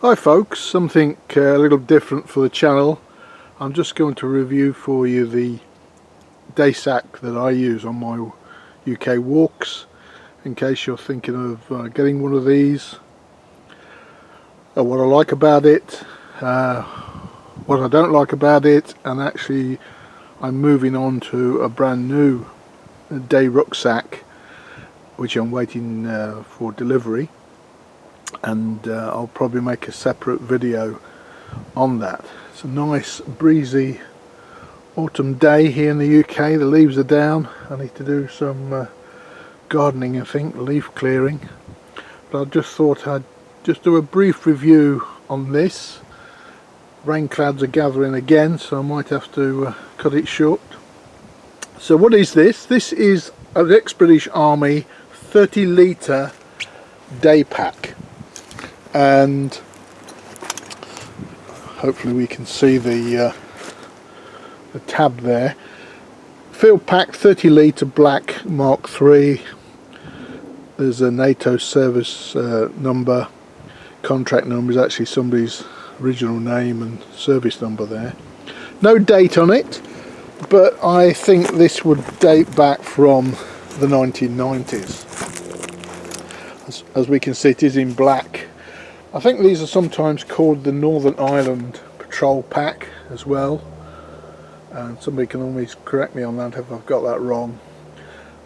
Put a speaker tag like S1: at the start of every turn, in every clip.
S1: Hi folks, something a little different for the channel. I'm just going to review for you the day sack that I use on my UK walks, in case you're thinking of getting one of these. What I like about it, what I don't like about it, and actually I'm moving on to a brand new day rucksack which I'm waiting for delivery, and I'll probably make a separate video on that. It's a nice breezy autumn day here in the UK. The leaves are down. I need to do some gardening, I think, leaf clearing, but I just thought I'd just do a brief review on this. Rain clouds are gathering again, so I might have to cut it short. So what is this? This is an ex-British Army 30-litre day pack, and hopefully we can see the tab there. Field pack 30-litre black Mark III. There's a NATO service number. Contract number is actually somebody's original name and service number there. No date on it, but I think this would date back from the 1990s. As we can see, it is in black. I think these are sometimes called the Northern Ireland Patrol Pack as well, and somebody can always correct me on that if I've got that wrong.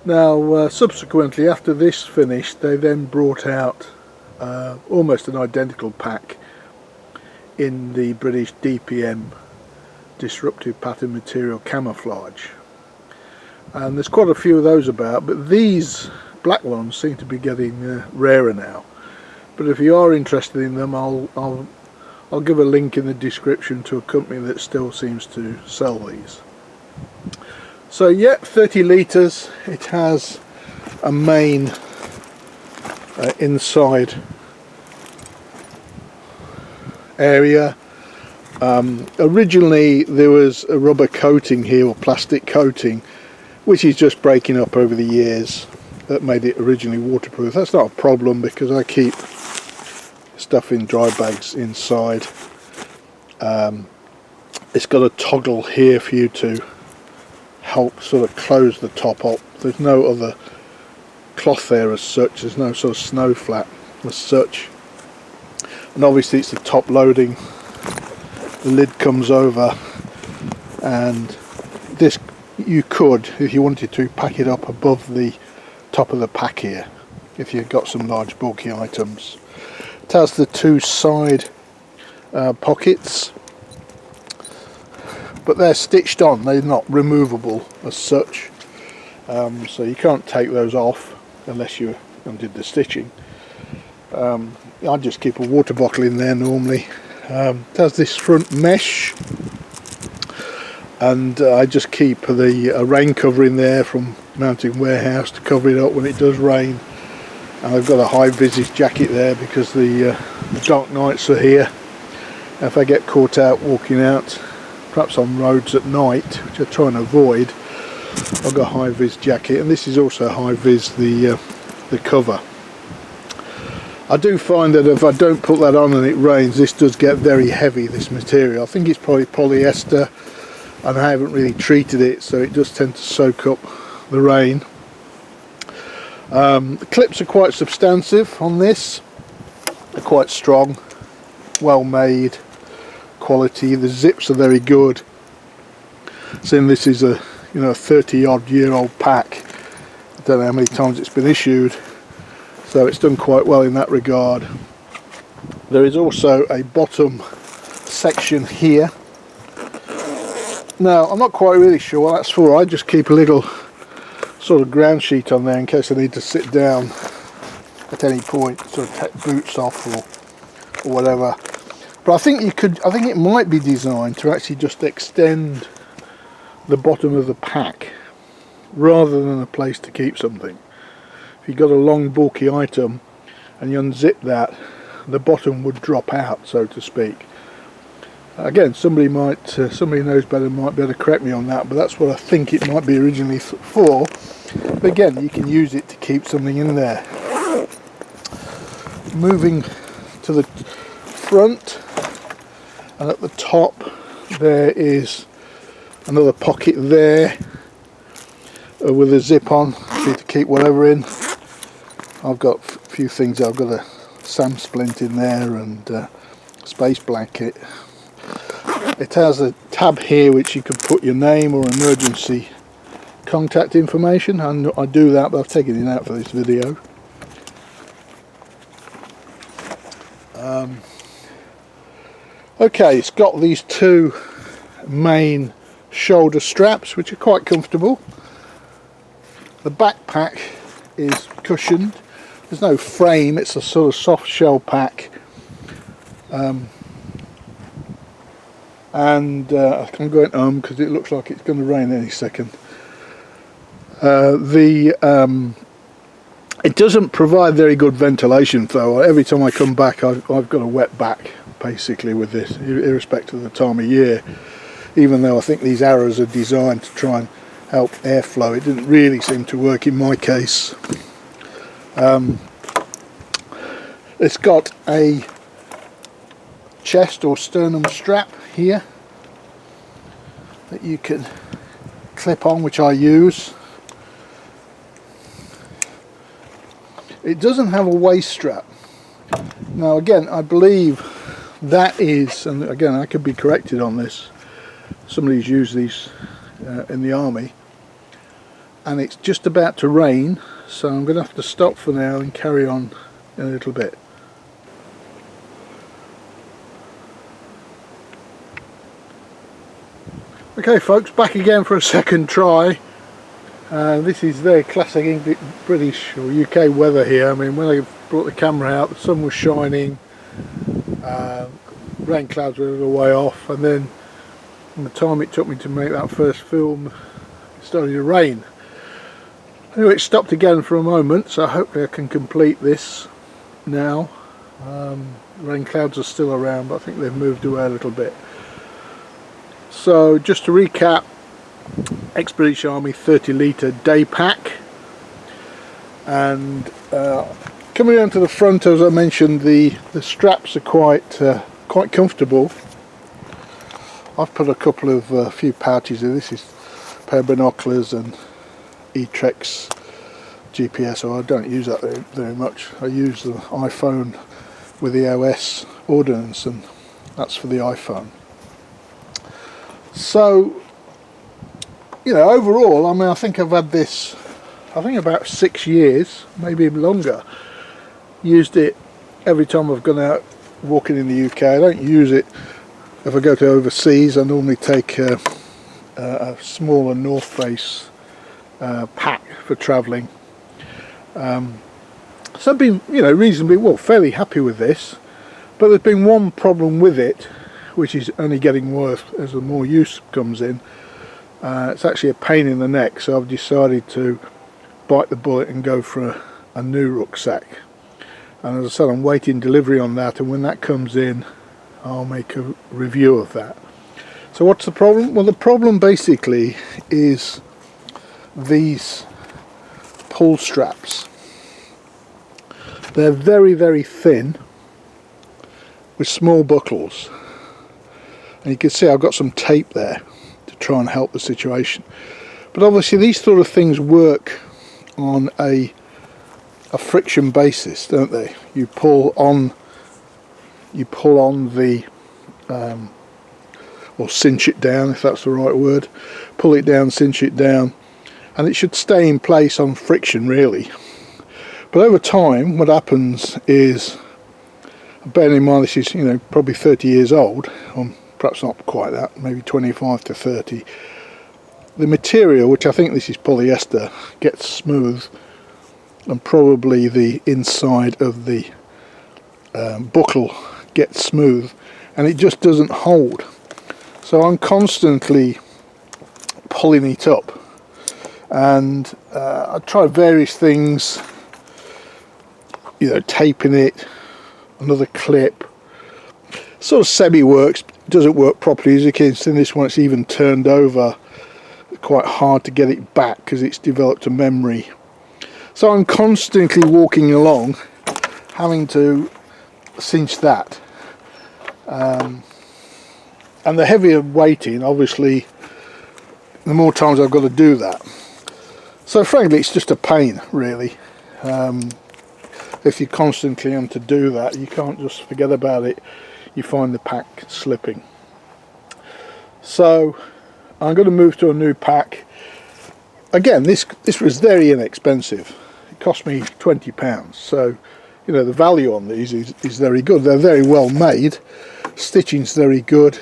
S1: Now subsequently, after this finished, they then brought out almost an identical pack in the British DPM disruptive pattern material camouflage, and there's quite a few of those about, but these black ones seem to be getting rarer now. But if you are interested in them, I'll give a link in the description to a company that still seems to sell these. So yeah, 30 litres. It has a main inside area. Originally there was a rubber coating here, or plastic coating, which is just breaking up over the years. That made it originally waterproof. That's not a problem because I keep stuff in dry bags inside. It's got a toggle here for you to help sort of close the top up. There's no other cloth there as such. There's no sort of snow flap as such. And obviously it's the top loading. The lid comes over, and this, you could, if you wanted to, pack it up above the top of the pack here if you've got some large bulky items. It has the two side pockets, but they're stitched on, they're not removable as such, so you can't take those off unless you undid the stitching. I just keep a water bottle in there normally. It has this front mesh, and I just keep a rain cover in there from Mountain Warehouse to cover it up when it does rain. And I've got a high-vis jacket there because the dark nights are here. If I get caught out walking out, perhaps on roads at night, which I try and avoid, I've got a high-vis jacket, and this is also high-vis the cover. I do find that if I don't put that on and it rains, this does get very heavy, this material. I think it's probably polyester, and I haven't really treated it, so it does tend to soak up the rain. The clips are quite substantive on this. They're quite strong, well made, quality. The zips are very good. Seeing this is a 30-odd-year-old pack, I don't know how many times it's been issued, so it's done quite well in that regard. There is also a bottom section here. Now I'm not quite really sure what that's for. I just keep a little sort of ground sheet on there in case I need to sit down at any point, sort of take boots off or whatever. But I think it might be designed to actually just extend the bottom of the pack rather than a place to keep something. If you've got a long bulky item and you unzip that, the bottom would drop out, so to speak. Again, somebody knows better might be able to correct me on that, but that's what I think it might be originally for. But again, you can use it to keep something in there. Moving to the front, and at the top there is another pocket there with a zip on for you to keep whatever in. I've got a few things. I've got a SAM splint in there and space blanket. It has a tab here which you can put your name or emergency contact information, and I do that, but I've taken it out for this video. Okay, it's got these two main shoulder straps which are quite comfortable. The backpack is cushioned. There's no frame, it's a sort of soft shell pack. I'm going because it looks like it's going to rain any second. It doesn't provide very good ventilation though. Every time I come back I've got a wet back basically with this, irrespective of the time of year. Even though I think these arrows are designed to try and help airflow, it didn't really seem to work in my case. It's got a chest or sternum strap here that you can clip on, which I use. It doesn't have a waist strap. Now again, I believe that is, and again I could be corrected on this, somebody's used these in the army, and it's just about to rain, so I'm going to have to stop for now and carry on in a little bit. Okay folks, back again for a second try. This is their classic British or UK weather here. I mean, when I brought the camera out, the sun was shining, rain clouds were a little way off, and then from the time it took me to make that first film, it started to rain. Anyway, it stopped again for a moment, so hopefully I can complete this now. Rain clouds are still around, but I think they've moved away a little bit. So just to recap, ex-British Army 30-litre day pack, and coming down to the front, as I mentioned, the straps are quite comfortable. I've put a couple of few pouches in. This is a pair of binoculars and eTrex GPS, so I don't use that very much. I use the iPhone with the OS ordnance, and that's for the iPhone. So, you know, overall, I mean, I think I've had this, I think about 6 years, maybe even longer. Used it every time I've gone out walking in the UK. I don't use it if I go to overseas. I normally take a smaller North Face pack for travelling. So I've been, you know, reasonably, well, fairly happy with this. But there's been one problem with it, which is only getting worse as the more use comes in. It's actually a pain in the neck, so I've decided to bite the bullet and go for a new rucksack. And as I said, I'm waiting delivery on that, and when that comes in I'll make a review of that. So what's the problem? Well, the problem basically is these pull straps. They're very, very thin with small buckles, and you can see I've got some tape there to try and help the situation. But obviously these sort of things work on a friction basis, don't they? You pull on the or cinch it down, if that's the right word. Pull it down, cinch it down, and it should stay in place on friction, really. But over time what happens is, bearing in mind this is, you know, probably 30 years old, or perhaps not quite that, maybe 25 to 30, the material, which I think this is polyester, gets smooth, and probably the inside of the buckle gets smooth, and it just doesn't hold. So I'm constantly pulling it up, and I tried various things, you know, taping it, another clip, sort of semi works, doesn't work properly. As you can see in this one, it's even turned over. It's quite hard to get it back because it's developed a memory. So I'm constantly walking along having to cinch that, And the heavier weighting, obviously, the more times I've got to do that. So frankly, it's just a pain, really. If you constantly have to do that, you can't just forget about it. You find the pack slipping. So I'm going to move to a new pack. Again, this was very inexpensive. It cost me £20. So, you know, the value on these is very good. They're very well made. Stitching's very good.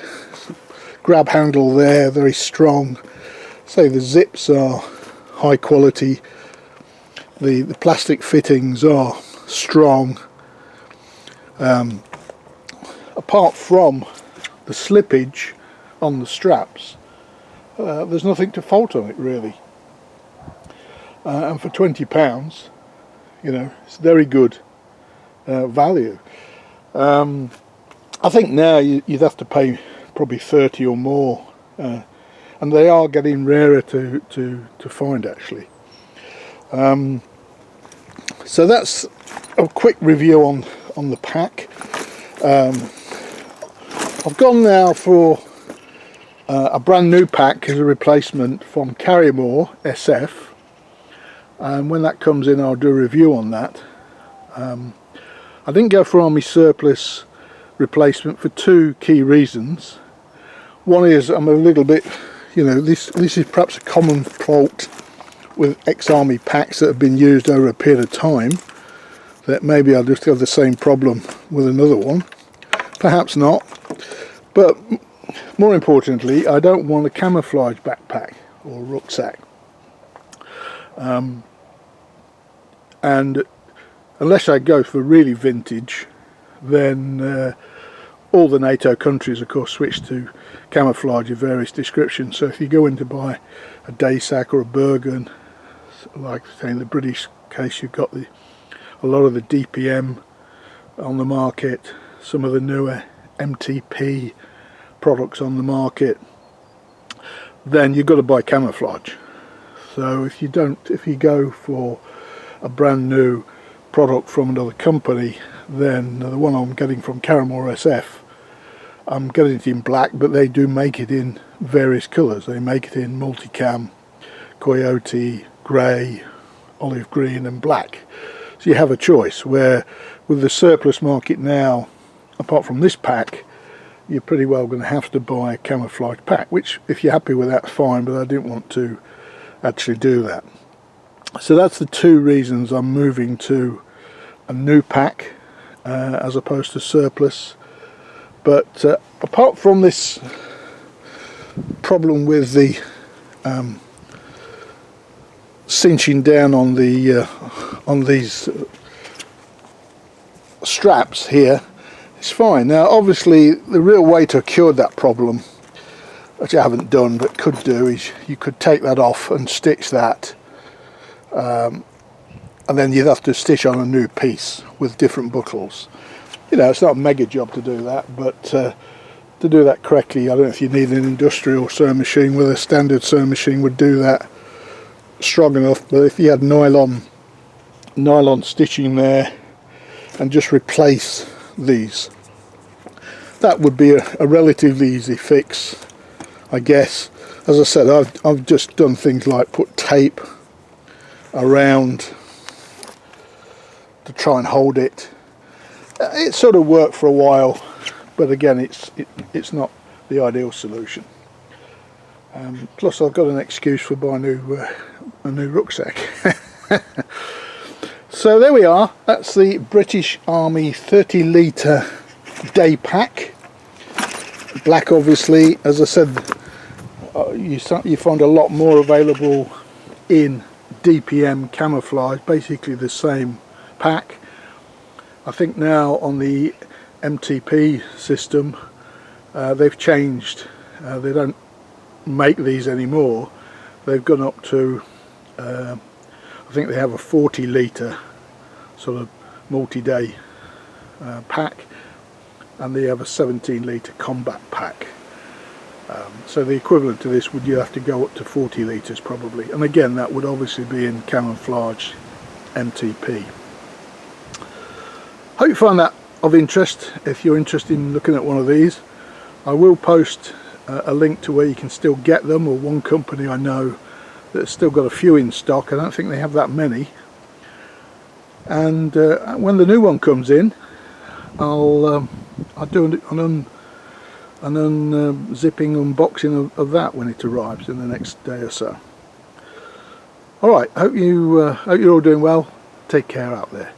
S1: Grab handle there, very strong. Say the zips are high quality. The plastic fittings are strong. Apart from the slippage on the straps, there's nothing to fault on it, really. And for £20, you know, it's very good value. I think now you'd have to pay probably 30 or more, and they are getting rarer to find, actually. So that's a quick review on the pack. I've gone now for a brand new pack as a replacement from Karrimor SF, and when that comes in I'll do a review on that. I didn't go for Army Surplus replacement for two key reasons. One is I'm a little bit, you know, this is perhaps a common fault with ex-Army packs that have been used over a period of time, that maybe I'll just have the same problem with another one. Perhaps not. But more importantly, I don't want a camouflage backpack or rucksack. And unless I go for really vintage, then all the NATO countries, of course, switch to camouflage of various descriptions. So if you go in to buy a Daysack or a Bergen, like say in the British case, you've got a lot of the DPM on the market, some of the newer MTP products on the market, then you've got to buy camouflage. So if you go for a brand new product from another company, then the one I'm getting from Karrimor SF, I'm getting it in black, but they do make it in various colours. They make it in multicam, coyote, grey, olive green and black. So you have a choice, where with the surplus market now, apart from this pack, you're pretty well going to have to buy a camouflage pack, which if you're happy with that, fine, but I didn't want to actually do that. So that's the two reasons I'm moving to a new pack as opposed to surplus. But apart from this problem with the cinching down on these straps here, it's fine. Now obviously the real way to cure that problem, which I haven't done but could do, is you could take that off and stitch that, and then you'd have to stitch on a new piece with different buckles. You know, it's not a mega job to do that, but to do that correctly, I don't know if you need an industrial sewing machine, whether a standard sewing machine would do that strong enough. But if you had nylon stitching there and just replace these, that would be a relatively easy fix, I guess. As I said, I've just done things like put tape around to try and hold it. It sort of worked for a while, but again, it's not the ideal solution. Plus, I've got an excuse for buying a new rucksack. So there we are. That's the British Army 30 litre day pack. Black, obviously. As I said, you find a lot more available in DPM camouflage, basically the same pack. I think now on the MTP system they've changed. They don't make these anymore. They've gone up to I think they have a 40 litre sort of multi-day pack, and they have a 17 litre combat pack. So the equivalent to this would, you have to go up to 40 litres probably, and again that would obviously be in camouflage MTP. Hope you find that of interest, if you're interested in looking at one of these, I will post a link to where you can still get them, or one company I know that's still got a few in stock. I don't think they have that many. And when the new one comes in, I'll do an unzipping unboxing of that when it arrives in the next day or so. Alright, hope you're all doing well. Take care out there.